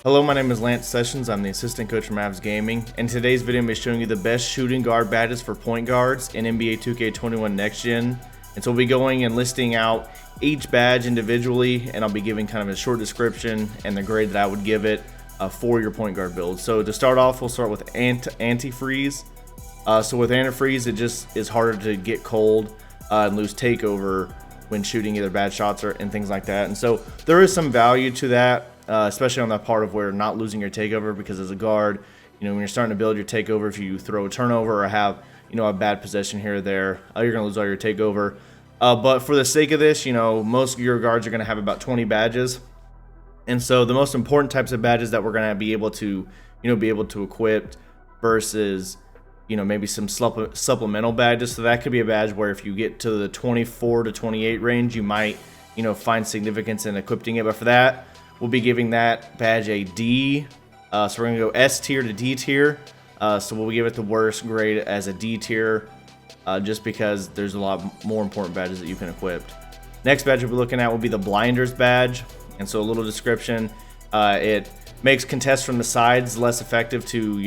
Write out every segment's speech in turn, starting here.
Hello, my name is Lance Sessions. I'm the assistant coach for Mavs Gaming, and today's video I'm showing you the best shooting guard badges for point guards in NBA 2K21 Next Gen. And so we'll be going and listing out each badge individually, and I'll be giving kind of a short description and the grade that I would give it for your point guard build. So to start off, we'll start with AntiFreeze. So with AntiFreeze, it just is harder to get cold and lose takeover when shooting either bad shots and things like that. And so there is some value to that. Especially on that part of where not losing your takeover, because as a guard, when you're starting to build your takeover, if you throw a turnover or have, a bad possession here or there, you're going to lose all your takeover. But for the sake of this, most of your guards are going to have about 20 badges. And so the most important types of badges that we're going to be able to, equip versus, maybe some supplemental badges. So that could be a badge where if you get to the 24 to 28 range, you might, find significance in equipping it. But for that, we'll be giving that badge a D. So we're going to go S tier to D tier. So we'll give it the worst grade as a D tier, just because there's a lot more important badges that you can equip. Next badge we'll be looking at will be the Blinders badge. And so a little description. It makes contests from the sides less effective to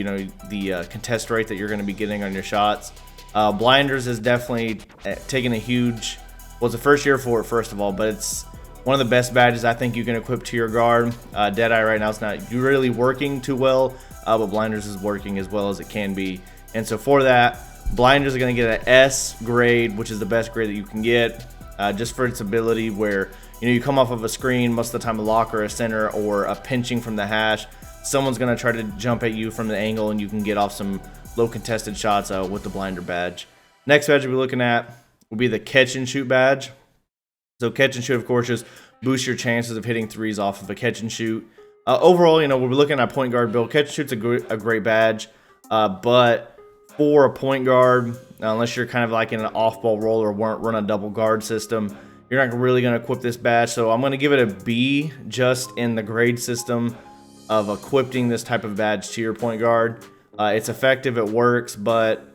the contest rate that you're going to be getting on your shots. Blinders is definitely taking a huge, well, it's the first year for it, first of all, but it's one of the best badges I think you can equip to your guard. Deadeye right now is not really working too well, but Blinders is working as well as it can be. And so for that, Blinders are going to get an S grade, which is the best grade that you can get, just for its ability where you come off of a screen, most of the time a lock or a center or a pinching from the hash. Someone's going to try to jump at you from the angle, and you can get off some low contested shots with the Blinder badge. Next badge we'll be looking at will be the Catch and Shoot badge. So catch and shoot, of course, just boosts your chances of hitting threes off of a catch and shoot. Overall, we'll be looking at point guard build. Catch and shoot's a great badge, but for a point guard, unless you're kind of like in an off-ball role or run a double guard system, you're not really going to equip this badge. So I'm going to give it a B just in the grade system of equipping this type of badge to your point guard. It's effective, it works, but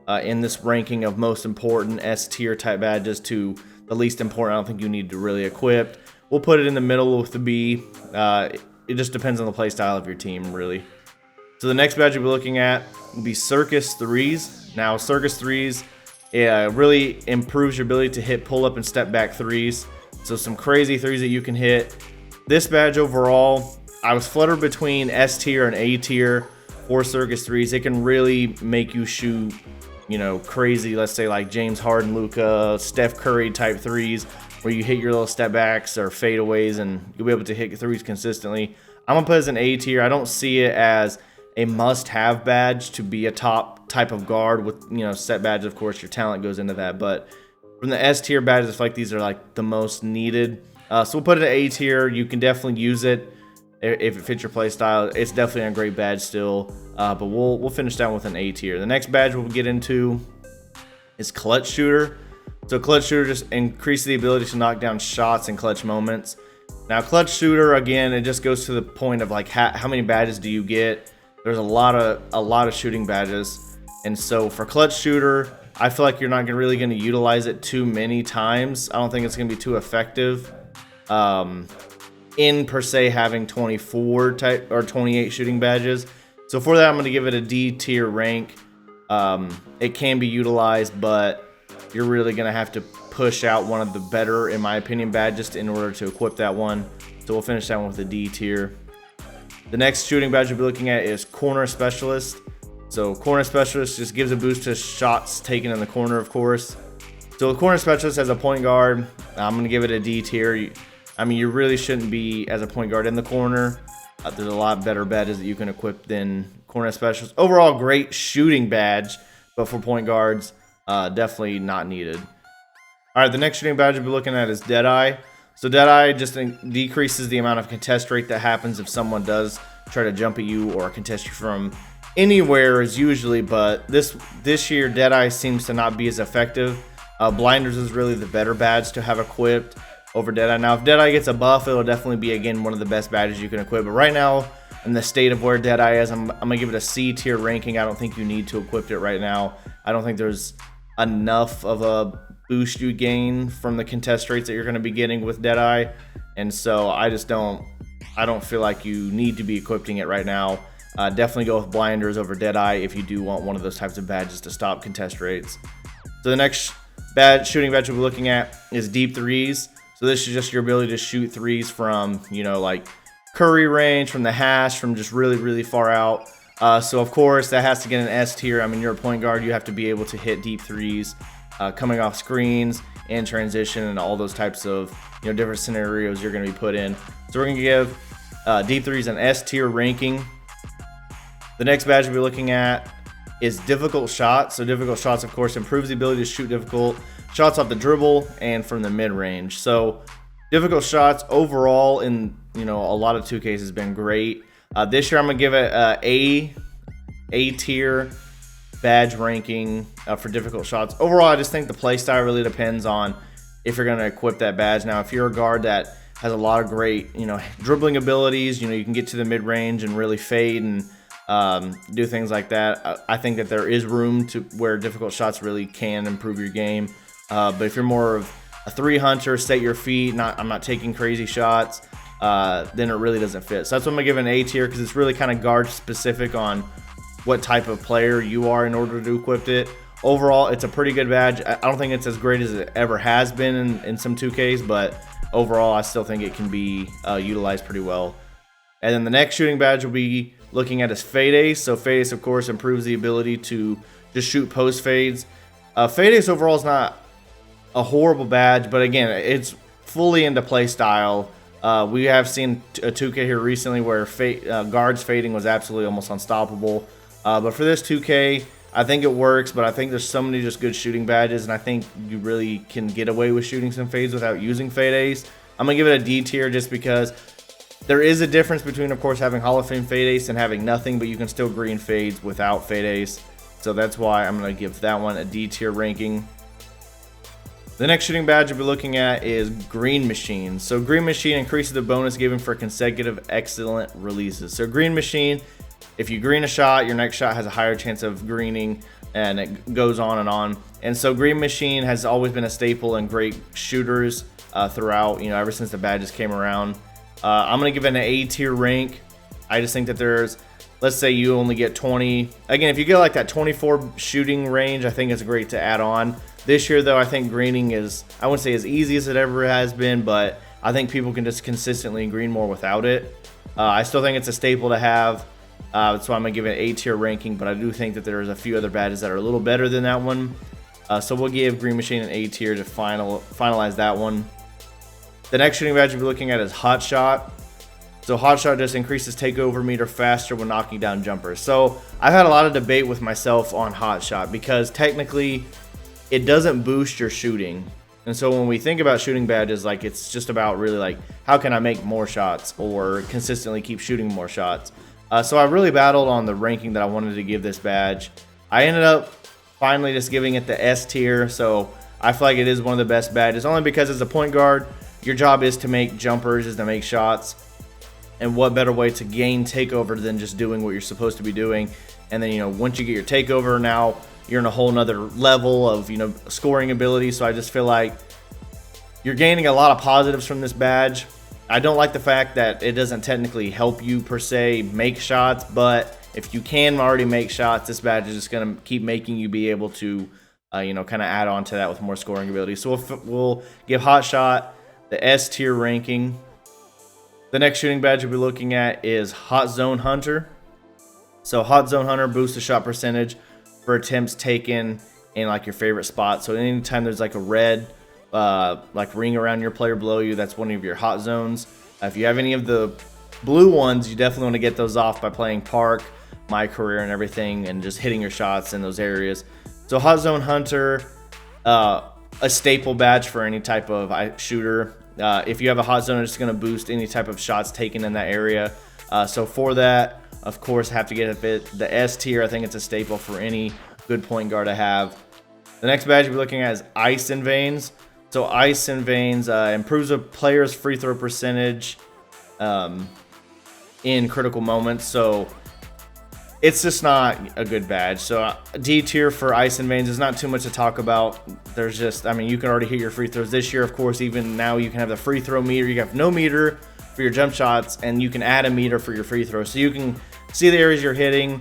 in this ranking of most important S tier type badges to the least important, I don't think you need to really equip. We'll put it in the middle with the B. It just depends on the play style of your team, really. So the next badge we'll be looking at will be Circus Threes. Now, Circus Threes really improves your ability to hit pull-up and step-back threes. So some crazy threes that you can hit. This badge overall, I was fluttered between S tier and A tier for Circus Threes. It can really make you shoot crazy, let's say like James Harden, Luka, Steph Curry type threes, where you hit your little step backs or fadeaways and you'll be able to hit threes consistently. I'm gonna put it as an A tier. I don't see it as a must-have badge to be a top type of guard with set badge. Of course, your talent goes into that, but from the S tier badges, I feel like these are like the most needed. So we'll put it at A tier. You can definitely use it if it fits your play style. It's definitely a great badge still, but we'll finish down with an A tier. The next badge we'll get into is Clutch Shooter. So Clutch Shooter just increases the ability to knock down shots in clutch moments. Now Clutch Shooter, again, it just goes to the point of like how many badges do you get. There's a lot of shooting badges, and so for Clutch Shooter, I feel like you're not really going to utilize it too many times. I don't think it's going to be too effective. In per se having 24 type or 28 shooting badges. So for that, I'm going to give it a D tier rank. It can be utilized, but you're really going to have to push out one of the better, in my opinion, badges in order to equip that one. So we'll finish that one with a D tier. The next shooting badge we'll be looking at is Corner Specialist. So Corner Specialist just gives a boost to shots taken in the corner, of course. So the Corner Specialist as a point guard, I'm going to give it a D tier. You really shouldn't be as a point guard in the corner. There's a lot better badges that you can equip than Corner Specialist. Overall, great shooting badge, but for point guards, definitely not needed. All right, the next shooting badge we'll be looking at is Deadeye. So Deadeye just decreases the amount of contest rate that happens if someone does try to jump at you or contest you from anywhere as usually, but this year Deadeye seems to not be as effective. Blinders is really the better badge to have equipped over Deadeye. Now, if Deadeye gets a buff, it'll definitely be, again, one of the best badges you can equip. But right now, in the state of where Deadeye is, I'm going to give it a C tier ranking. I don't think you need to equip it right now. I don't think there's enough of a boost you gain from the contest rates that you're going to be getting with Deadeye. And so I I don't feel like you need to be equipping it right now. Definitely go with blinders over Deadeye if you do want one of those types of badges to stop contest rates. So the next shooting badge we'll be looking at is deep threes. So this is just your ability to shoot threes from, you know, like Curry range, from the hash, from just really, really far out. So of course that has to get an S tier. I mean, you're a point guard, you have to be able to hit deep threes, coming off screens and transition and all those types of, you know, different scenarios you're going to be put in. So we're going to give deep threes an S tier ranking. The next badge we'll be looking at is difficult shots. So difficult shots, of course, improves the ability to shoot difficult shots off the dribble and from the mid range. So difficult shots overall in, you know, a lot of 2Ks has been great. This year I'm gonna give it A tier badge ranking for difficult shots. Overall, I just think the play style really depends on if you're gonna equip that badge. Now, if you're a guard that has a lot of great, you know, dribbling abilities, you know, you can get to the mid range and really fade and do things like that. I think that there is room to where difficult shots really can improve your game. But if you're more of a three hunter, set your feet, I'm not taking crazy shots, then it really doesn't fit. So that's what I'm gonna give an A tier, because it's really kind of guard specific on what type of player you are in order to equip it. Overall, it's a pretty good badge. I don't think it's as great as it ever has been in some 2Ks, but overall I still think it can be utilized pretty well. And then the next shooting badge we'll be looking at is Fade Ace. So Fade Ace, of course, improves the ability to just shoot post fades. Fade Ace overall is not a horrible badge, but again, it's fully into play style. We have seen a 2K here recently where guards fading was absolutely almost unstoppable. But for this 2K, I think it works, but I think there's so many just good shooting badges, and I think you really can get away with shooting some fades without using Fade Ace. I'm going to give it a D tier just because there is a difference between, of course, having Hall of Fame Fade Ace and having nothing, but you can still green fades without Fade Ace. So that's why I'm going to give that one a D tier ranking. The next shooting badge we'll be looking at is Green Machine. So Green Machine increases the bonus given for consecutive excellent releases. So Green Machine, if you green a shot, your next shot has a higher chance of greening, and it goes on and on. And so Green Machine has always been a staple in great shooters throughout, you know, ever since the badges came around. I'm going to give it an A tier rank. I just think that there's, let's say you only get 20. Again, if you get like that 24 shooting range, I think it's great to add on. This year, though, I think greening is, I wouldn't say as easy as it ever has been, but I think people can just consistently green more without it. I still think it's a staple to have. That's why I'm going to give it an A tier ranking, but I do think that there's a few other badges that are a little better than that one. So we'll give Green Machine an A tier to finalize that one. The next shooting badge we'll be looking at is Hotshot. So Hotshot just increases takeover meter faster when knocking down jumpers. So I've had a lot of debate with myself on Hotshot because technically it doesn't boost your shooting. And so when we think about shooting badges, like, it's just about really like, how can I make more shots or consistently keep shooting more shots? So I really battled on the ranking that I wanted to give this badge. I ended up finally just giving it the S tier. So I feel like it is one of the best badges, only because as a point guard, your job is to make jumpers, is to make shots. And what better way to gain takeover than just doing what you're supposed to be doing? And then, you know, once you get your takeover, now you're in a whole nother level of, you know, scoring ability. So I just feel like you're gaining a lot of positives from this badge. I don't like the fact that it doesn't technically help you per se make shots, but if you can already make shots, this badge is just going to keep making you be able to, you know, kind of add on to that with more scoring ability. So we'll give Hotshot the S tier ranking. The next shooting badge we'll be looking at is Hot Zone Hunter. So Hot Zone Hunter boosts the shot percentage for attempts taken in like your favorite spot. So anytime there's like a red like ring around your player below you, that's one of your hot zones. If you have any of the blue ones, you definitely want to get those off by playing Park, My Career, and everything, and just hitting your shots in those areas. So Hot Zone Hunter, a staple badge for any type of shooter. If you have a hot zone, it's going to boost any type of shots taken in that area. So for that, of course, have to get the S tier. I think it's a staple for any good point guard to have. The next badge we're looking at is Ice in Veins. So Ice in Veins improves a player's free throw percentage in critical moments. So it's just not a good badge. So D tier for Ice in Veins is not too much to talk about. There's just, I mean, you can already hit your free throws this year. Of course, even now you can have the free throw meter. You have no meter, for your jump shots, and you can add a meter for your free throws. So you can see the areas you're hitting.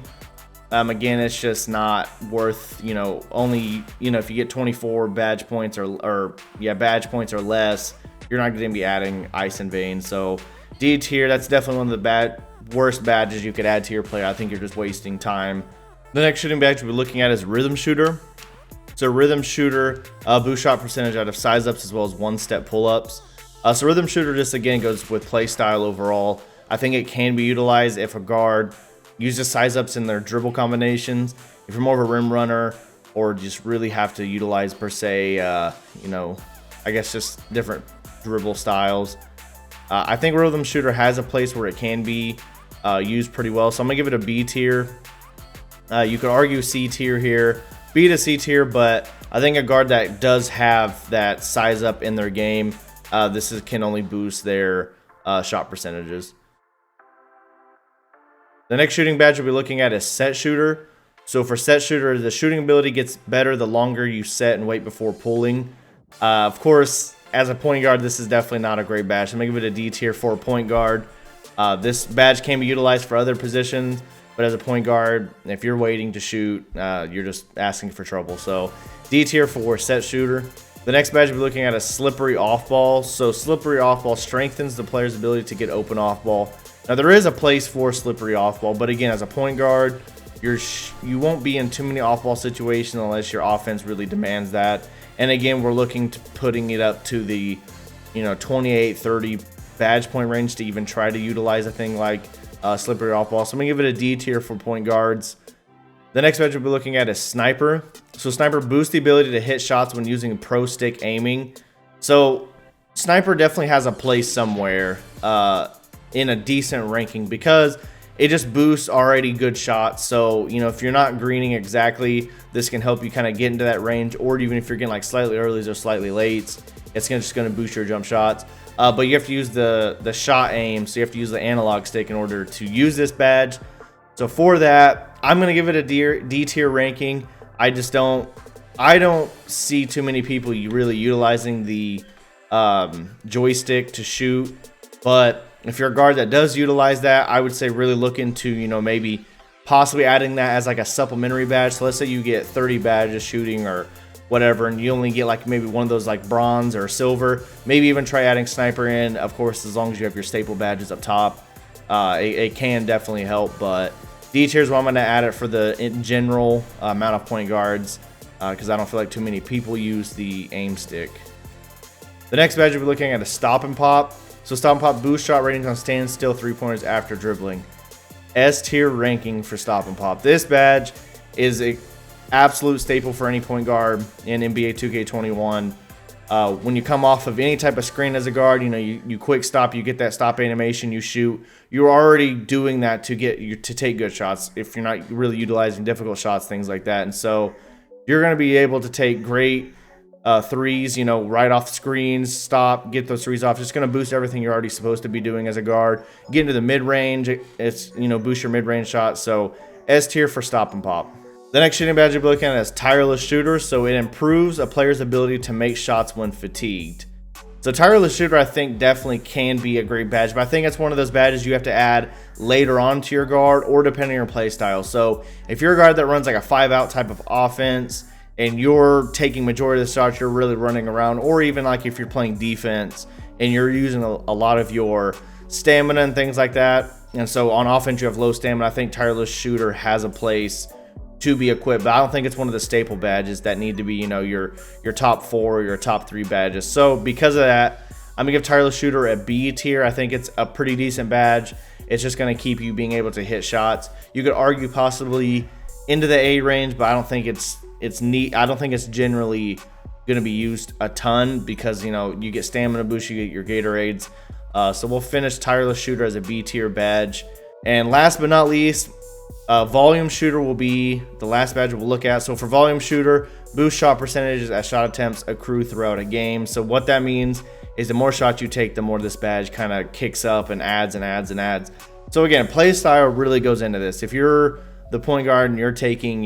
Again, it's just not worth, only, if you get 24 badge points or badge points or less, you're not going to be adding ice and vein. So D tier, that's definitely one of the worst badges you could add to your player. I think you're just wasting time. The next shooting badge we'll be looking at is Rhythm Shooter. So Rhythm Shooter, boost shot percentage out of size ups as well as one-step pull-ups. So Rhythm Shooter just again goes with play style overall. I think it can be utilized if a guard uses size ups in their dribble combinations. If you're more of a rim runner or just really have to utilize per se, I guess just different dribble styles. I think Rhythm Shooter has a place where it can be used pretty well. So I'm gonna give it a B tier. You could argue C tier here, B to C tier, but I think a guard that does have that size up in their game, can only boost their shot percentages. The next shooting badge we'll be looking at is Set Shooter. So for Set Shooter, the shooting ability gets better the longer you set and wait before pulling. Of course, as a point guard, this is definitely not a great badge. I'm going to give it a D tier for a point guard. This badge can be utilized for other positions, but as a point guard, if you're waiting to shoot, you're just asking for trouble. So D tier for Set Shooter. The next badge we'll be looking at is Slippery Off Ball. So Slippery Off Ball strengthens the player's ability to get open off ball. Now there is a place for slippery off ball, but again, as a point guard, you won't be in too many off ball situations unless your offense really demands that. And again, we're looking to putting it up to the 28-30 badge point range to even try to utilize a thing like slippery off ball. So I'm gonna give it a D tier for point guards. The next badge we'll be looking at is Sniper. So Sniper boosts the ability to hit shots when using pro stick aiming. So Sniper definitely has a place somewhere in a decent ranking because it just boosts already good shots. So if you're not greening exactly, this can help you kind of get into that range, or even if you're getting like slightly early or slightly late, it's just going to boost your jump shots. But you have to use the shot aim, so you have to use the analog stick in order to use this badge. So for that, I'm going to give it a D tier ranking. I don't see too many people really utilizing the joystick to shoot, but if you're a guard that does utilize that, I would say really look into, maybe possibly adding that as like a supplementary badge. So let's say you get 30 badges shooting or whatever, and you only get like maybe one of those like bronze or silver. Maybe even try adding Sniper in. Of course, as long as you have your staple badges up top, it can definitely help. But D tier is where I'm going to add it for the in general amount of point guards, because I don't feel like too many people use the aim stick. The next badge we'll be looking at is Stop and Pop. So Stop and Pop boost shot ratings on standstill 3-pointers after dribbling. S tier ranking for Stop and Pop. This badge is an absolute staple for any point guard in NBA 2K21. When you come off of any type of screen as a guard, you quick stop, you get that stop animation, you shoot. You're already doing that to take good shots if you're not really utilizing difficult shots, things like that. And so you're going to be able to take great threes, right off screens, stop, get those threes off. It's going to boost everything you're already supposed to be doing as a guard. Get into the mid-range, it's, boost your mid-range shots. So S tier for Stop and Pop. The next shooting badge you'll be looking at is Tireless Shooter. So it improves a player's ability to make shots when fatigued. So Tireless Shooter, I think, definitely can be a great badge, but I think it's one of those badges you have to add later on to your guard or depending on your play style. So if you're a guard that runs like a 5-out type of offense, and you're taking majority of the shots, you're really running around, or even like if you're playing defense and you're using a lot of your stamina and things like that, and so on offense you have low stamina, I think Tireless Shooter has a place to be equipped, but I don't think it's one of the staple badges that need to be, your top 4 or your top 3 badges. So because of that, I'm gonna give Tireless Shooter a B tier. I think it's a pretty decent badge. It's just gonna keep you being able to hit shots. You could argue possibly into the A range, but I don't think it's neat. I don't think it's generally going to be used a ton because you get stamina boost, you get your Gatorades. So we'll finish Tireless Shooter as a B tier badge. And last but not least, Volume Shooter will be the last badge we'll look at. So for Volume Shooter, boost shot percentages as shot attempts accrue throughout a game. So what that means is the more shots you take, the more this badge kind of kicks up and adds and adds and adds. So again, play style really goes into this. If you're the point guard and you're taking,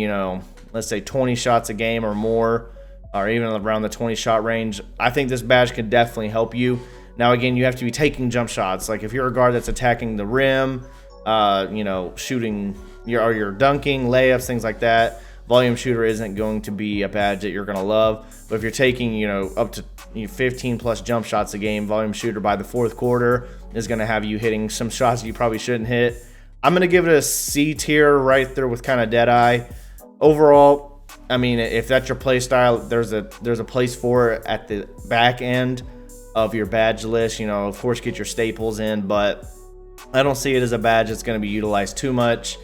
let's say 20 shots a game or more, or even around the 20 shot range, I think this badge could definitely help you. Now again, you have to be taking jump shots. Like if you're a guard that's attacking the rim, you know, shooting you're dunking, layups, things like that, volume shooter isn't going to be a badge that you're going to love. But if you're taking, you know, up to 15 plus jump shots a game, volume shooter by the fourth quarter is going to have you hitting some shots that you probably shouldn't hit. I'm going to give it a C tier right there with kind of Deadeye. Overall, I mean, if that's your play style, there's a place for it at the back end of your badge list. You know, of course, get your staples in, but I don't see it as a badge that's going to be utilized too much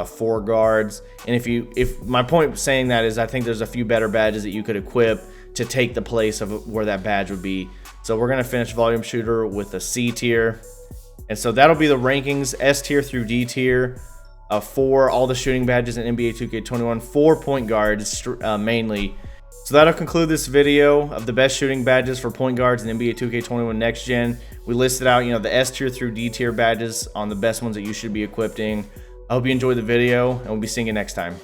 for guards. And if my point saying that is, I think there's a few better badges that you could equip to take the place of where that badge would be. So we're going to finish volume shooter with a C tier. And so that'll be the rankings, S tier through D tier, for all the shooting badges in NBA 2K21 for point guards mainly. So that'll conclude this video of the best shooting badges for point guards in NBA 2K21 Next Gen. We listed out, you know, the S tier through D tier badges on the best ones that you should be equipping. I hope you enjoyed the video, and we'll be seeing you next time.